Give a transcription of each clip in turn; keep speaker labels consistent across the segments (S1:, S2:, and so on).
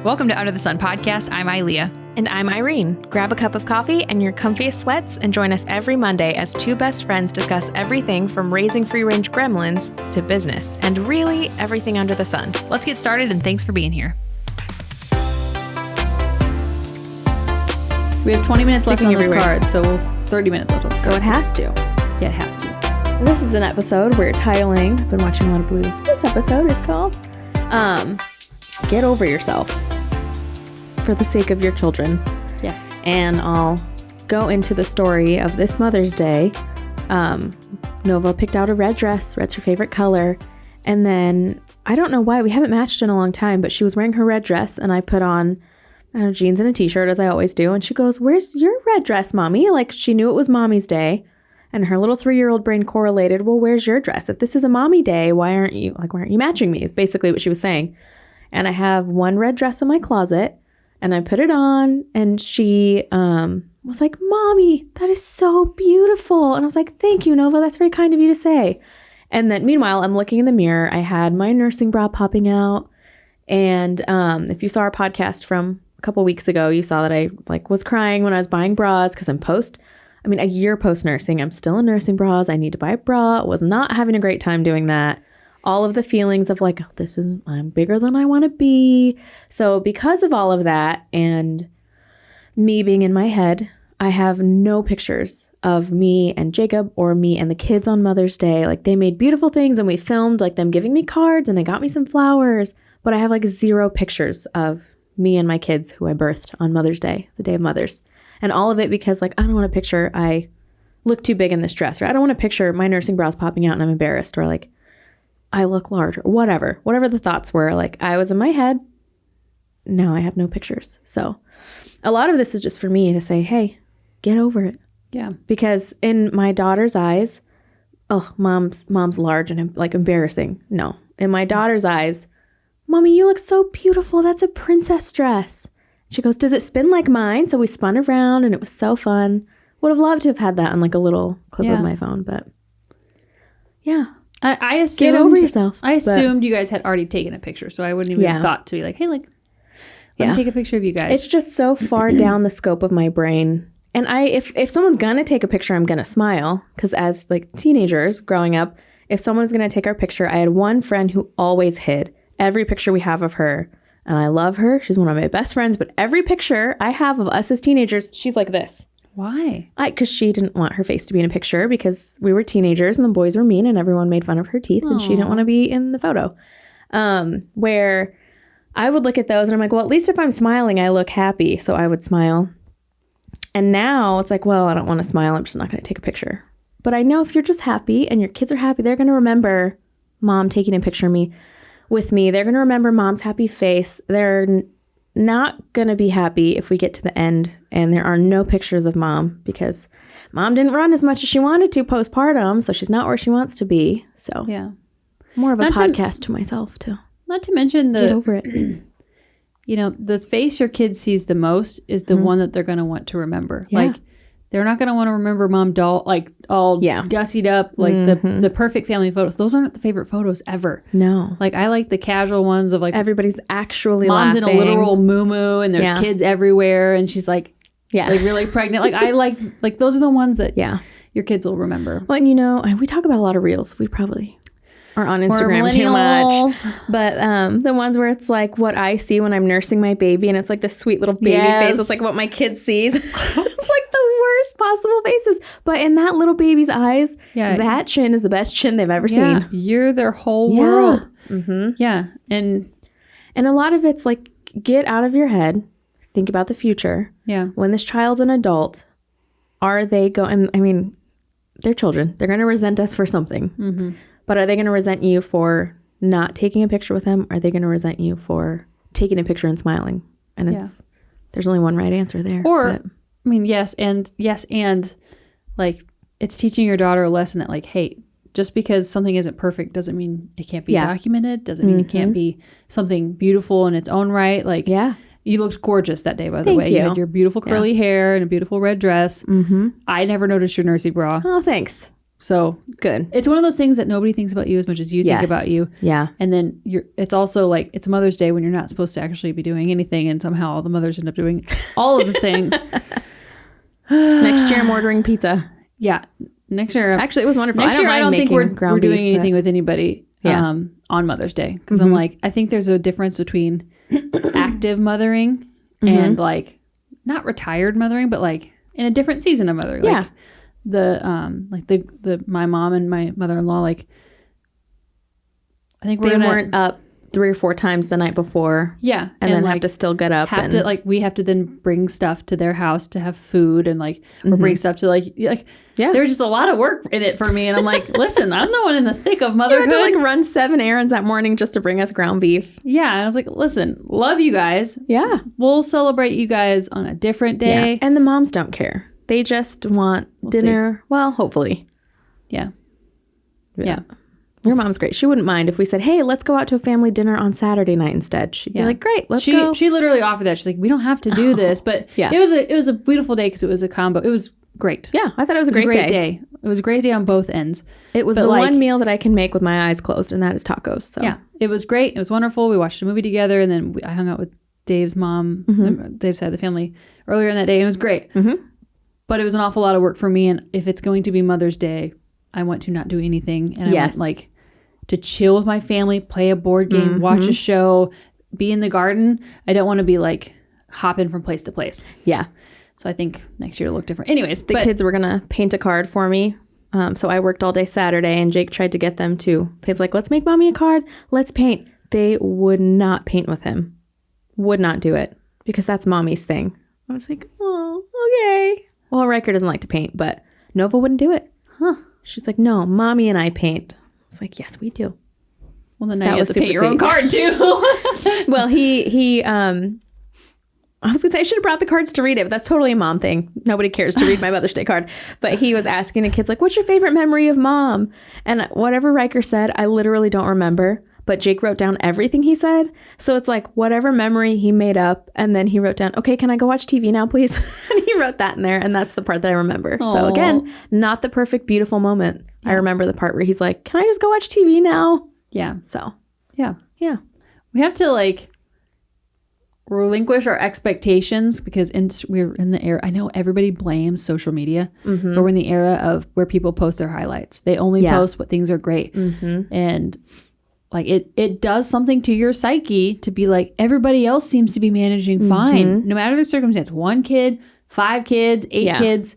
S1: Welcome to Under the Sun podcast. I'm Ilea.
S2: And I'm Irene. Grab a cup of coffee and your comfiest sweats and join us every Monday as two best friends discuss everything from raising free-range gremlins to business and really everything under the sun.
S1: Let's get started, and thanks for being here.
S3: We have 20 minutes left on this
S2: everywhere.
S3: card, so 30 minutes left on this
S2: So
S3: card.
S2: it has to.
S3: Yeah, it has to.
S2: This is an episode where titling, I've been watching a lot of Blue. This episode is called Get Over Yourself for the sake of your children.
S3: Yes.
S2: And I'll go into the story of this Mother's Day. Nova picked out a red dress. Red's her favorite color. And then, I don't know why, we haven't matched in a long time, but she was wearing her red dress and I put on jeans and a t-shirt as I always do. And she goes, "Where's your red dress, Mommy?" Like she knew it was Mommy's Day. And her little 3-year-old brain correlated, well, where's your dress? If this is a Mommy Day, why aren't you matching me? Is basically what she was saying. And I have one red dress in my closet. And I put it on and she was like, "Mommy, that is so beautiful." And I was like, "Thank you, Nova. That's very kind of you to say." And then meanwhile, I'm looking in the mirror. I had my nursing bra popping out. And if you saw our podcast from a couple weeks ago, you saw that I was crying when I was buying bras because I'm a year post nursing. I'm still in nursing bras. I need to buy a bra. Was not having a great time doing that. All of the feelings of I'm bigger than I want to be. So because of all of that and me being in my head, I have no pictures of me and Jacob or me and the kids on Mother's Day. Like they made beautiful things and we filmed them giving me cards and they got me some flowers. But I have zero pictures of me and my kids who I birthed on Mother's Day, the day of mothers. And all of it because I don't want to picture I look too big in this dress, or I don't want to picture my nursing bras popping out and I'm embarrassed, or I look large, or whatever the thoughts were. I was in my head. Now I have no pictures. So a lot of this is just for me to say, hey, get over it.
S3: Yeah.
S2: Because in my daughter's eyes, mom's large and embarrassing. No. In my daughter's eyes, "Mommy, you look so beautiful. That's a princess dress." She goes, "Does it spin like mine?" So we spun around and it was so fun. Would have loved to have had that on a little clip of my phone, but yeah.
S3: I assumed,
S2: get over yourself.
S3: I assumed you guys had already taken a picture, so I wouldn't even thought to be hey, let me take a picture of you guys.
S2: It's just so far down the scope of my brain. And if someone's gonna take a picture, I'm gonna smile. Because as teenagers growing up, if someone was gonna take our picture, I had one friend who always hid every picture we have of her. And I love her. She's one of my best friends. But every picture I have of us as teenagers, she's like this.
S3: Why?
S2: Because she didn't want her face to be in a picture because we were teenagers and the boys were mean and everyone made fun of her teeth. Aww. And she didn't want to be in the photo. Where I would look at those and I'm like, well, at least if I'm smiling, I look happy. So I would smile. And now it's well, I don't want to smile. I'm just not going to take a picture. But I know if you're just happy and your kids are happy, they're going to remember Mom taking a picture of with me. They're going to remember Mom's happy face. They're not going to be happy if we get to the end and there are no pictures of Mom because Mom didn't run as much as she wanted to postpartum, so she's not where she wants to be. So
S3: yeah,
S2: more of a podcast to myself too.
S3: Not to mention
S2: get over it.
S3: The face your kid sees the most is the one that they're going to want to remember.
S2: Yeah.
S3: They're not going to want to remember Mom all gussied up, the perfect family photos. Those aren't the favorite photos ever.
S2: No.
S3: I like the casual ones of
S2: everybody's actually
S3: Mom's
S2: laughing.
S3: in a literal moo-moo and there's kids everywhere and she's really pregnant. I like those are the ones that your kids will remember.
S2: Well, and we talk about a lot of reels. We probably are on Instagram too much. But the ones where it's what I see when I'm nursing my baby and it's the sweet little baby face. It's what my kid sees. It's the worst possible faces. But in that little baby's eyes, that chin is the best chin they've ever seen.
S3: You're their whole world.
S2: Mm-hmm.
S3: Yeah. And
S2: a lot of it's get out of your head. Think about the future.
S3: Yeah.
S2: When this child's an adult, are they going... they're children. They're going to resent us for something.
S3: Mm-hmm.
S2: But are they going to resent you for not taking a picture with them? Are they going to resent you for taking a picture and smiling? And there's only one right answer there.
S3: Or, yes, and it's teaching your daughter a lesson that hey, just because something isn't perfect doesn't mean it can't be documented. Doesn't mean it can't be something beautiful in its own right. You looked gorgeous that day, by the way. You had your beautiful curly hair and a beautiful red dress.
S2: Mm-hmm.
S3: I never noticed your nursing bra.
S2: Oh, thanks.
S3: So
S2: good.
S3: It's one of those things that nobody thinks about you as much as you think about you.
S2: Yeah.
S3: And then it's also like, it's Mother's Day when you're not supposed to actually be doing anything. And somehow all the mothers end up doing all of the things.
S2: Next year I'm ordering pizza.
S3: Yeah. Next year.
S2: Actually, it was wonderful.
S3: Next year, I don't think we're doing anything with anybody on Mother's Day. Because I'm like, I think there's a difference between active mothering and like, not retired mothering, but like in a different season of mothering.
S2: Yeah.
S3: Like, my mom and my mother-in-law, like, I think
S2: they weren't up 3 or 4 times the night before.
S3: Yeah.
S2: And then like, have to still get up.
S3: We have to then bring stuff to their house to have food and like, or bring stuff to like, there was just a lot of work in it for me. And I'm like, listen, I'm the one in the thick of motherhood.
S2: You had to like run 7 errands that morning just to bring us ground beef.
S3: Yeah. And I was like, listen, love you guys. Yeah. We'll celebrate you guys on a different day.
S2: Yeah. And the moms don't care. They just want dinner. See. Well, hopefully.
S3: Yeah.
S2: Your mom's great. She wouldn't mind if we said, hey, let's go out to a family dinner on Saturday night instead. She'd be like, great, let's go.
S3: She literally offered that. She's like, we don't have to do this. But it was a beautiful day because it was a combo. It was great.
S2: Yeah, I thought it was a great day.
S3: It was a great day on both ends.
S2: It was the one meal that I can make with my eyes closed, and that is tacos. So
S3: yeah, it was great. It was wonderful. We watched a movie together, and then I hung out with Dave's mom, Dave's side of the family, earlier in that day. And it was great. But it was an awful lot of work for me. And if it's going to be Mother's Day, I want to not do anything. And I want like to chill with my family, play a board game, watch a show, be in the garden. I don't want to be like hopping from place to place.
S2: Yeah.
S3: So I think next year it'll look different. Anyways,
S2: the kids were going to paint a card for me. So I worked all day Saturday and Jake tried to get them to. He's like, let's make mommy a card. Let's paint. They would not paint with him. Would not do it because that's mommy's thing. I was like, oh, okay. Well, Riker doesn't like to paint, but Nova wouldn't do it. Huh. She's like, no, mommy and I paint. I was like, yes, we do.
S3: Well, then now you have to paint your own card too.
S2: Well, I was going to say I should have brought the cards to read it, but that's totally a mom thing. Nobody cares to read my Mother's Day card. But he was asking the kids, like, what's your favorite memory of mom? And whatever Riker said, I literally don't remember. But Jake wrote down everything he said. So it's like whatever memory he made up. And then he wrote down, okay, can I go watch TV now, please? And he wrote that in there. And that's the part that I remember. Aww. So again, not the perfect, beautiful moment. Yeah. I remember the part where he's like, can I just go watch TV now?
S3: Yeah.
S2: So,
S3: yeah. We have to like relinquish our expectations because we're in the era. I know everybody blames social media, but we're in the era of where people post their highlights. They only post what things are great. And like it does something to your psyche to be like, everybody else seems to be managing fine, no matter the circumstance. 1 kid, 5 kids, 8 kids,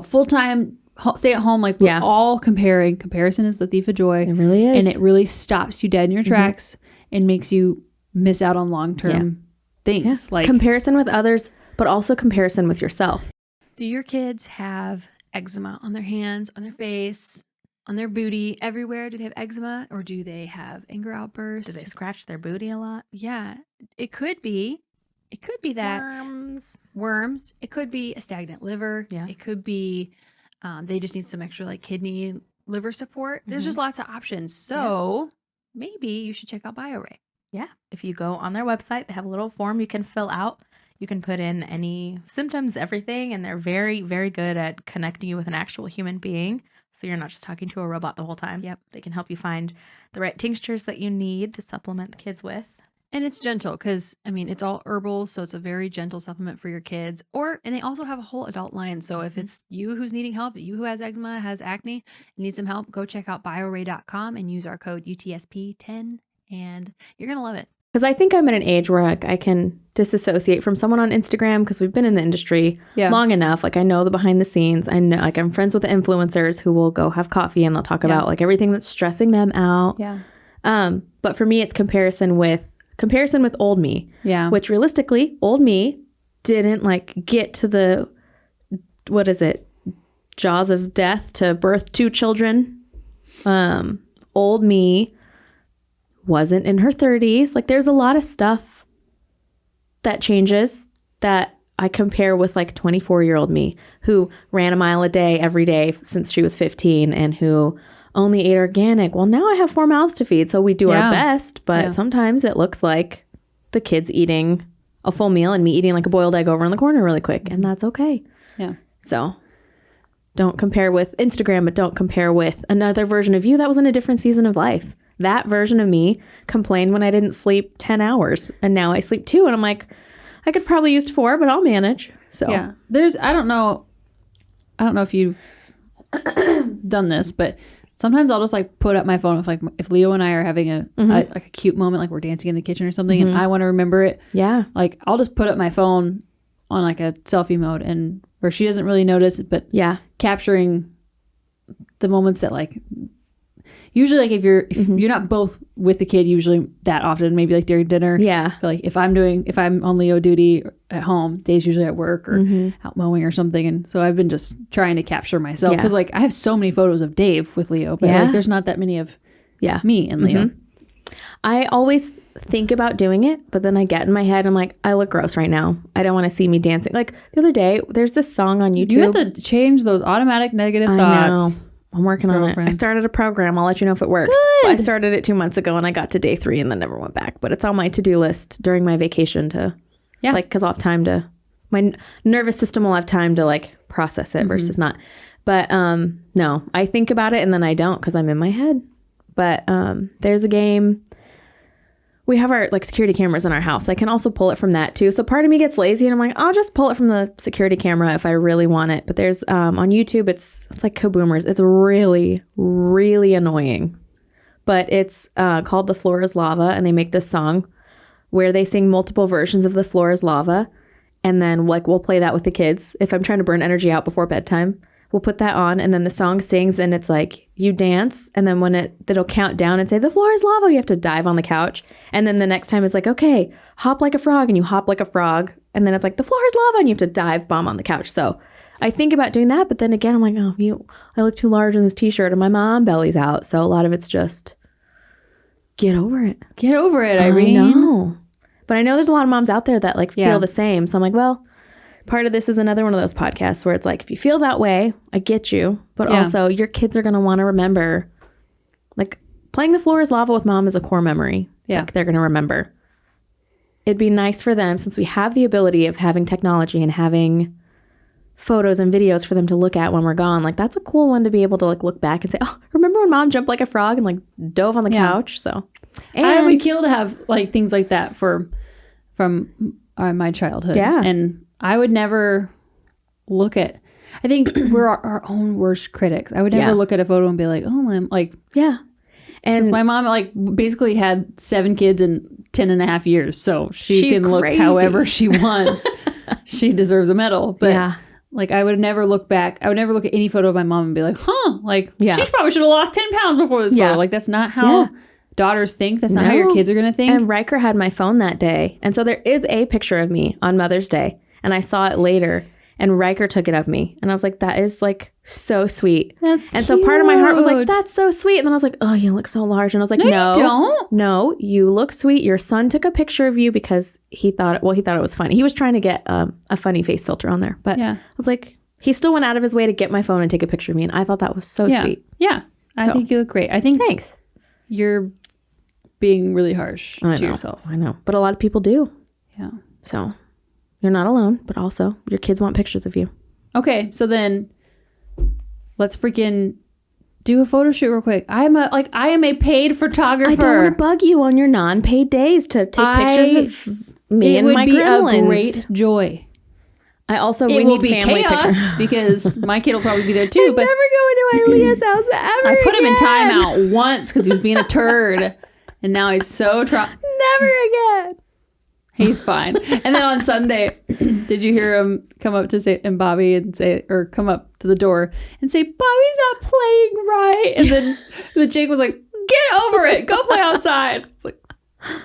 S3: full-time, stay at home. Like we're all comparing. Comparison is the thief of joy.
S2: It really is.
S3: And it really stops you dead in your tracks and makes you miss out on long-term things. Like
S2: comparison with others, but also comparison with yourself.
S1: Do your kids have eczema on their hands, on their face, on their booty, everywhere? Do they have eczema or do they have anger outbursts?
S2: Do they scratch their booty a lot?
S1: Yeah, it could be. It could be that. Worms. It could be a stagnant liver. Yeah. It could be they just need some extra like kidney, liver support. There's just lots of options. So maybe you should check out BIORAY.
S2: Yeah. If you go on their website, they have a little form you can fill out. You can put in any symptoms, everything, and they're very, very good at connecting you with an actual human being. So you're not just talking to a robot the whole time.
S1: Yep.
S2: They can help you find the right tinctures that you need to supplement the kids with.
S1: And it's gentle because, I mean, it's all herbal, so it's a very gentle supplement for your kids. And they also have a whole adult line. So if it's you who's needing help, you who has eczema, has acne, need some help, go check out BIORAY.com and use our code UTSP10, and you're going to love it.
S2: Because I think I'm at an age where I can disassociate from someone on Instagram because we've been in the industry long enough. Like I know the behind the scenes. I know, like I'm friends with the influencers who will go have coffee and they'll talk about like everything that's stressing them out.
S3: Yeah.
S2: But for me, it's comparison with old me.
S3: Yeah.
S2: Which realistically, old me didn't like get to the, what is it? Jaws of death to birth 2 children. Old me wasn't in her 30s. Like there's a lot of stuff that changes that I compare with like 24-year-old me who ran a mile a day every day since she was 15 and who only ate organic. Well, now I have 4 mouths to feed, so we do our best, but sometimes it looks like the kids eating a full meal and me eating like a boiled egg over in the corner really quick, and that's okay.
S3: Yeah.
S2: So Don't compare with Instagram, but don't compare with another version of you that was in a different season of life. That version of me complained when I didn't sleep 10 hours and now I sleep 2 and I'm like, I could probably use 4, but I'll manage. So
S3: yeah, I don't know if you've done this, but sometimes I'll just like put up my phone if Leo and I are having a like a cute moment, like we're dancing in the kitchen or something, and I want to remember it.
S2: Yeah.
S3: Like I'll just put up my phone on like a selfie mode and where she doesn't really notice it, but capturing the moments that like usually like if you're not both with the kid usually that often, maybe like during dinner.
S2: Yeah.
S3: But like if I'm on Leo duty at home, Dave's usually at work or out mowing or something. And so I've been just trying to capture myself because like I have so many photos of Dave with Leo, but like there's not that many of me and Leo.
S2: I always think about doing it, but then I get in my head, I'm like, I look gross right now. I don't want to see me dancing. Like the other day, there's this song on YouTube.
S3: You have to change those automatic negative thoughts.
S2: I know. I'm working on it. I started a program. I'll let you know if it works. I started it 2 months ago and I got to day 3 and then never went back. But it's on my to-do list during my vacation to, like, because I'll have time to, my nervous system will have time to like process it versus not. But no, I think about it and then I don't because I'm in my head. But there's a game. We have our like security cameras in our house. I can also pull it from that too. So part of me gets lazy and I'm like, I'll just pull it from the security camera if I really want it. But there's on YouTube, it's like Kaboomers. It's really, really annoying. But it's called The Floor is Lava. And they make this song where they sing multiple versions of The Floor is Lava. And then like we'll play that with the kids. If I'm trying to burn energy out before bedtime, we'll put that on and then the song sings and it's like you dance and then when it'll count down and say the floor is lava, you have to dive on the couch. And then the next time it's like, okay, hop like a frog and you hop like a frog. And then it's like the floor is lava and you have to dive bomb on the couch. So I think about doing that, but then again, I'm like, I look too large in this t-shirt and my mom belly's out. So a lot of it's just get over it.
S3: Get over it, Irene.
S2: I know. But I know there's a lot of moms out there that like feel the same. So I'm like, well, part of this is another one of those podcasts where it's like, if you feel that way, I get you. But also your kids are going to want to remember, like playing the floor is lava with mom is a core memory. Yeah. They're going to remember. It'd be nice for them since we have the ability of having technology and having photos and videos for them to look at when we're gone. Like that's a cool one to be able to like look back and say, oh, remember when mom jumped like a frog and like dove on the couch? So and
S3: I would kill to have like things like that from my childhood. Yeah. And I would never look at, I think we're our own worst critics. I would never look at a photo and be like, oh, I'm like, and my mom like basically had 7 kids in 10 and a half years. So she can look however she wants. She deserves a medal. But like, I would never look back. I would never look at any photo of my mom and be like, like she probably should have lost 10 pounds before this photo. Like, that's not how daughters think. That's not how your kids are going to think.
S2: And Riker had my phone that day. And so there is a picture of me on Mother's Day. And I saw it later and Riker took it of me. And I was like, that is like so sweet.
S3: That's
S2: and
S3: cute.
S2: So part of my heart was like, that's so sweet. And then I was like, oh, you look so large. And I was like, no,
S3: you don't.
S2: No, you look sweet. Your son took a picture of you because he thought it was funny. He was trying to get a funny face filter on there. But I was like, he still went out of his way to get my phone and take a picture of me. And I thought that was so sweet.
S3: Yeah. I think you look great. I think
S2: thanks.
S3: You're being really harsh to yourself.
S2: I know. But a lot of people do.
S3: Yeah.
S2: So you're not alone, but also your kids want pictures of you.
S3: Okay, so then let's freaking do a photo shoot real quick. I am a paid photographer.
S2: I don't want to bug you on your non-paid days to take pictures of me and my gremlins.
S3: It would be a great joy.
S2: We need
S3: be
S2: family
S3: chaos
S2: pictures
S3: because my kid will probably be there too.
S2: I'm
S3: but
S2: never going to Ilea's house ever
S3: I put him in
S2: again.
S3: timeout once because he was being a turd, and now he's so
S2: never again.
S3: He's fine. And then on Sunday, did you hear him come up to say, and Bobby and say, or come up to the door and say, Bobby's not playing right. And then the Jake was like, get over it. Go play outside. It's like,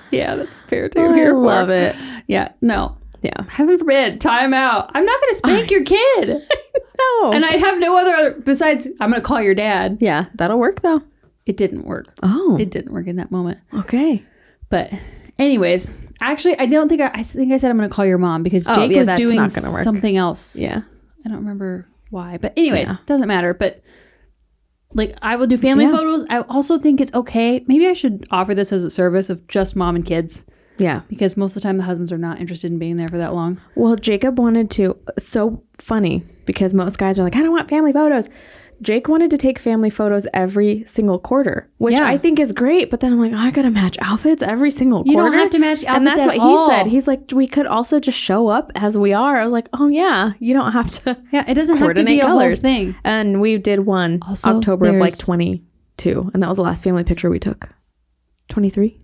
S3: yeah, that's fair too.
S2: I love it.
S3: Yeah, no.
S2: Yeah.
S3: Heaven forbid, time out. I'm not going to spank your kid.
S2: No.
S3: And I have no other, besides, I'm going to call your dad.
S2: Yeah, that'll work though.
S3: It didn't work.
S2: Oh.
S3: It didn't work in that moment.
S2: Okay.
S3: But anyways, actually, I think I said I'm going to call your mom because Jake was doing something else.
S2: Yeah.
S3: I don't remember why. But anyways, doesn't matter. But like, I will do family photos. I also think it's okay. Maybe I should offer this as a service of just mom and kids.
S2: Yeah.
S3: because most of the time the husbands are not interested in being there for that long.
S2: Well, Jacob wanted to, so funny because most guys are like, I don't want family photos. Jake wanted to take family photos every single quarter, which I think is great. But then I'm like, oh, I got to match outfits every single quarter.
S3: You don't have to match outfits
S2: And that's
S3: at
S2: what
S3: all.
S2: he said. He's like, we could also just show up as we are. I was like, oh yeah, you don't have to.
S3: Yeah, it doesn't have to be a whole thing.
S2: And we did one
S3: Also,
S2: October of like 22. And that was the last family picture we took. 23.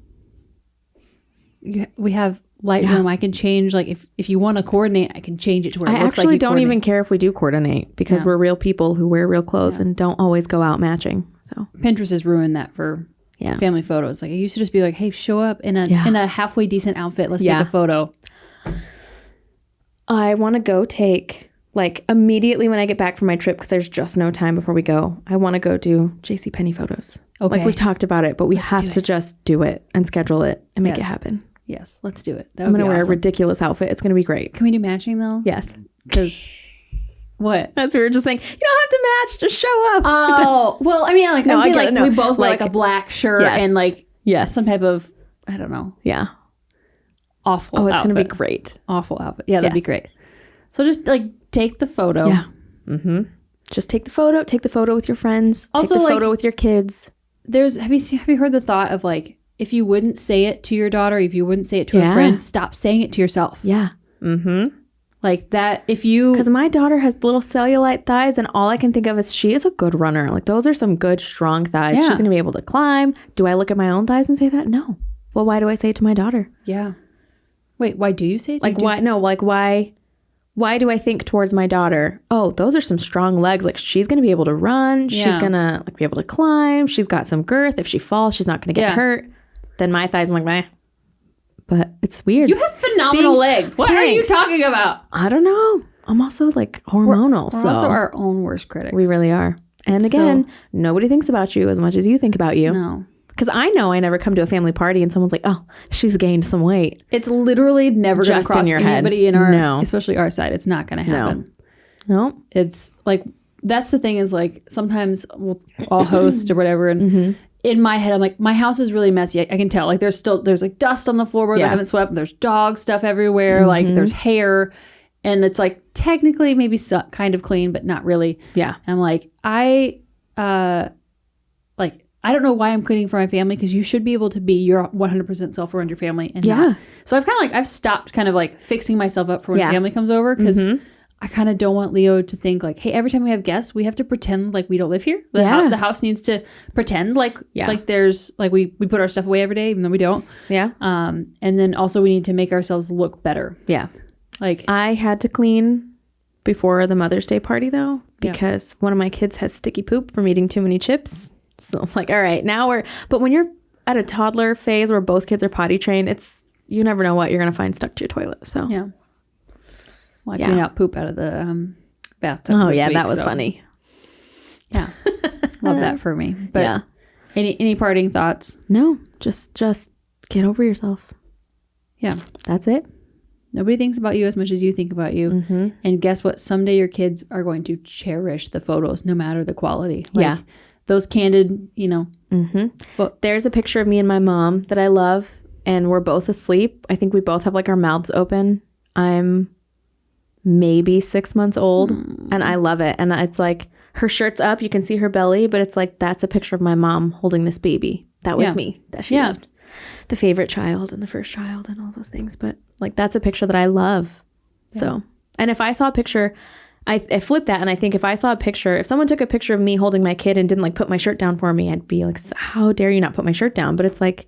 S3: We have Lightroom. I can change, like, if you want to coordinate, I can change it to where it looks like you
S2: actually don't
S3: coordinate.
S2: even care if we do coordinate because we're real people who wear real clothes and don't always go out matching. So
S3: Pinterest has ruined that for family photos. Like, it used to just be like, hey, show up in a halfway decent outfit. Let's take a photo.
S2: I want to go take, like, immediately when I get back from my trip, because there's just no time before we go, I want to go do JCPenney photos.
S3: Okay.
S2: Like, we've talked about it, but we have to just do it and schedule it and make it happen.
S3: Yes, let's do it.
S2: I'm going to wear a ridiculous outfit. It's going to be great.
S3: Can we do matching, though?
S2: Yes.
S3: Because what?
S2: As we were just saying, you don't have to match, just show up.
S3: Oh, well, I mean, like,
S2: No,
S3: I'm saying,
S2: I get
S3: like,
S2: it. No,
S3: we both wear,
S2: like,
S3: like, a black shirt and, like, some type of, I don't know,
S2: Yeah.
S3: awful
S2: Oh, it's
S3: outfit.
S2: going to be great.
S3: Awful outfit. Yeah, that'd be great. So just, like, take the photo.
S2: Yeah. Mm-hmm. Just take the photo. Take the photo with your friends.
S3: Also,
S2: take the
S3: like,
S2: photo with your kids.
S3: Have you heard the thought of, like, if you wouldn't say it to your daughter, if you wouldn't say it to a friend, stop saying it to yourself.
S2: Yeah. Mm-hmm.
S3: Like that, if you...
S2: Because my daughter has little cellulite thighs, and all I can think of is she is a good runner. Like, those are some good, strong thighs.
S3: Yeah.
S2: She's going to be able to climb. Do I look at my own thighs and say that? No. Well, why do I say it to my daughter?
S3: Yeah. Wait, why do you say it?
S2: Like, why? No, like, why do I think towards my daughter, oh, those are some strong legs. Like, she's going to be able to run. She's going to, like, be able to climb. She's got some girth. If she falls, she's not going to get hurt. Then my thighs, I'm like, meh. But it's weird.
S3: You have phenomenal legs. What are you talking about?
S2: I don't know. I'm also, like, hormonal.
S3: We're also our own worst critics.
S2: We really are. And again, nobody thinks about you as much as you think about you.
S3: No.
S2: Because I know I never come to a family party and someone's like, oh, she's gained some weight.
S3: It's literally never going to
S2: Just
S3: cross
S2: in your head.
S3: anybody in our,
S2: No.
S3: especially our side. It's not going to happen.
S2: No.
S3: It's like, that's the thing is, like, sometimes we'll all host or whatever. And in my head, I'm like, my house is really messy. I can tell. Like, there's like dust on the floorboards I haven't swept. There's dog stuff everywhere. Like, there's hair. And it's like, technically maybe kind of clean, but not really.
S2: Yeah.
S3: And I'm like, I don't know why I'm cleaning for my family, because you should be able to be your 100% self around your family. And not. So I've kind of like, I've stopped kind of like fixing myself up for when family comes over, because I kind of don't want Leo to think like, hey, every time we have guests, we have to pretend like we don't live here. The house needs to pretend like there's like we put our stuff away every day, even though we don't.
S2: Yeah.
S3: And then also we need to make ourselves look better.
S2: Yeah.
S3: Like,
S2: I had to clean before the Mother's Day party, though, because one of my kids has sticky poop from eating too many chips. So it's like, all right, but when you're at a toddler phase where both kids are potty trained, you never know what you're going to find stuck to your toilet. So
S3: yeah. Well, I cleaned out poop out of the bathtub.
S2: Oh,
S3: this
S2: yeah,
S3: week,
S2: that was
S3: so.
S2: funny.
S3: Yeah. Love that for me. But any parting thoughts?
S2: No, just get over yourself.
S3: Yeah.
S2: That's it.
S3: Nobody thinks about you as much as you think about you. And guess what? Someday your kids are going to cherish the photos, no matter the quality. Like, those candid,
S2: Well, there's a picture of me and my mom that I love, and we're both asleep. I think we both have like our mouths open. I'm maybe 6 months old, and I love it. And it's like her shirt's up. You can see her belly, but it's like, that's a picture of my mom holding this baby. That was me that she loved. The favorite child and the first child and all those things. But like, that's a picture that I love. Yeah. So, and if I saw a picture, I flip that, and I think if I saw a picture, if someone took a picture of me holding my kid and didn't like put my shirt down for me, I'd be like, how dare you not put my shirt down? But it's like,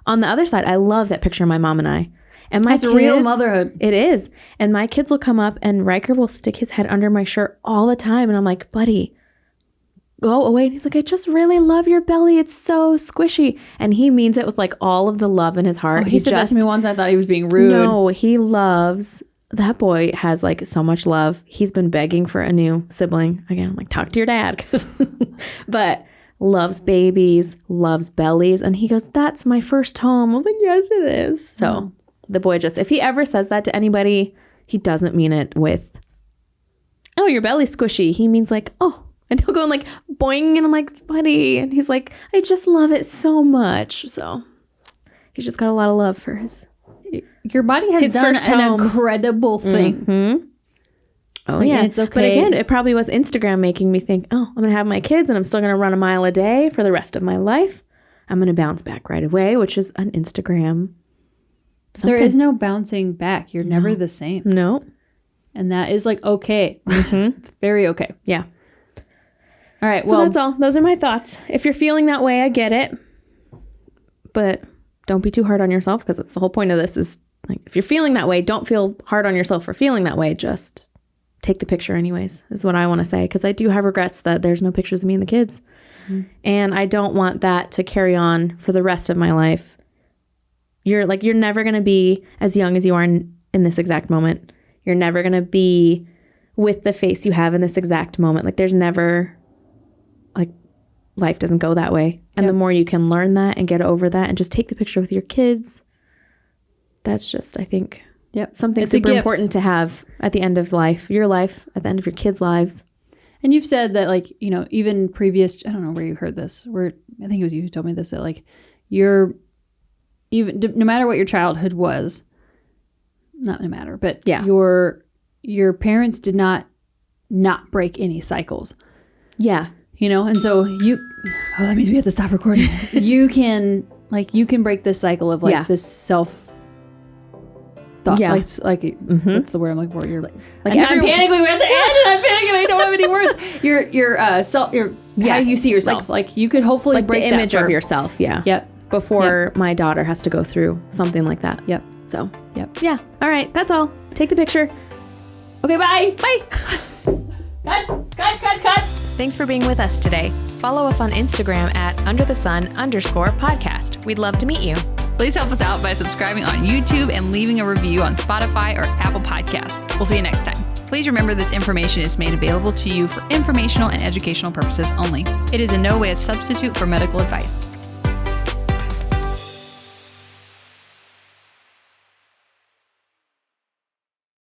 S2: on the other side, I love that picture of my mom and I. And my
S3: That's real motherhood.
S2: It is. And my kids will come up, and Riker will stick his head under my shirt all the time. And I'm like, buddy, go away. And he's like, I just really love your belly. It's so squishy. And he means it with like all of the love in his heart.
S3: Oh, he said that to me once. I thought he was being rude.
S2: No, he loves, that boy has like so much love. He's been begging for a new sibling. Again, I'm like, talk to your dad. But loves babies, loves bellies. And he goes, that's my first home. I was like, yes, it is. So the boy just, if he ever says that to anybody, he doesn't mean it with, oh, your belly's squishy. He means like, oh. And he'll go and like, boing. And I'm like, buddy. And he's like, I just love it so much. So he's just got a lot of love for his
S3: your body has
S2: His
S3: done
S2: first
S3: an
S2: home.
S3: incredible thing.
S2: Mm-hmm. Oh,
S3: Like,
S2: yeah.
S3: and it's okay.
S2: But again, it probably was Instagram making me think, oh, I'm going to have my kids and I'm still going to run a mile a day for the rest of my life. I'm going to bounce back right away, which is an Instagram.
S3: There is no bouncing back. You're never the same.
S2: No.
S3: And that is like, okay. It's very okay.
S2: Yeah.
S3: All right.
S2: So
S3: Well,
S2: that's all. Those are my thoughts. If you're feeling that way, I get it. But don't be too hard on yourself, because that's the whole point of this is, like, if you're feeling that way, don't feel hard on yourself for feeling that way. Just take the picture anyways, is what I want to say. Because I do have regrets that there's no pictures of me and the kids. And I don't want that to carry on for the rest of my life. You're never going to be as young as you are in this exact moment. You're never going to be with the face you have in this exact moment. Like, there's never, like, life doesn't go that way. And the more you can learn that and get over that and just take the picture with your kids, that's just, I think, something
S3: It's a
S2: super
S3: gift.
S2: important to have at the end of life, your life, at the end of your kids' lives.
S3: and you've said that, like, you know, even previous, I don't know where you heard this, I think it was you who told me this, that like you're even, no matter what your childhood was, not no matter, but your parents did not break any cycles.
S2: Yeah.
S3: You know, and so that means we have to stop recording. you can break this cycle of like this self thought.
S2: Yeah.
S3: What's the word I'm looking for? You're like I'm panicking. We're at the end and I'm panicking. I don't have any words. How you see yourself. Like you could hopefully
S2: Like
S3: break
S2: the image of yourself. Yeah.
S3: Yep.
S2: Before my daughter has to go through something like that.
S3: Yep.
S2: So,
S3: Yep.
S2: yeah. All right. That's all. Take the picture.
S3: Okay, bye.
S2: Bye.
S3: Cut.
S2: Thanks for being with us today. Follow us on Instagram at @underthesun_podcast. We'd love to meet you.
S1: Please help us out by subscribing on YouTube and leaving a review on Spotify or Apple Podcasts. We'll see you next time. Please remember this information is made available to you for informational and educational purposes only. It is in no way a substitute for medical advice.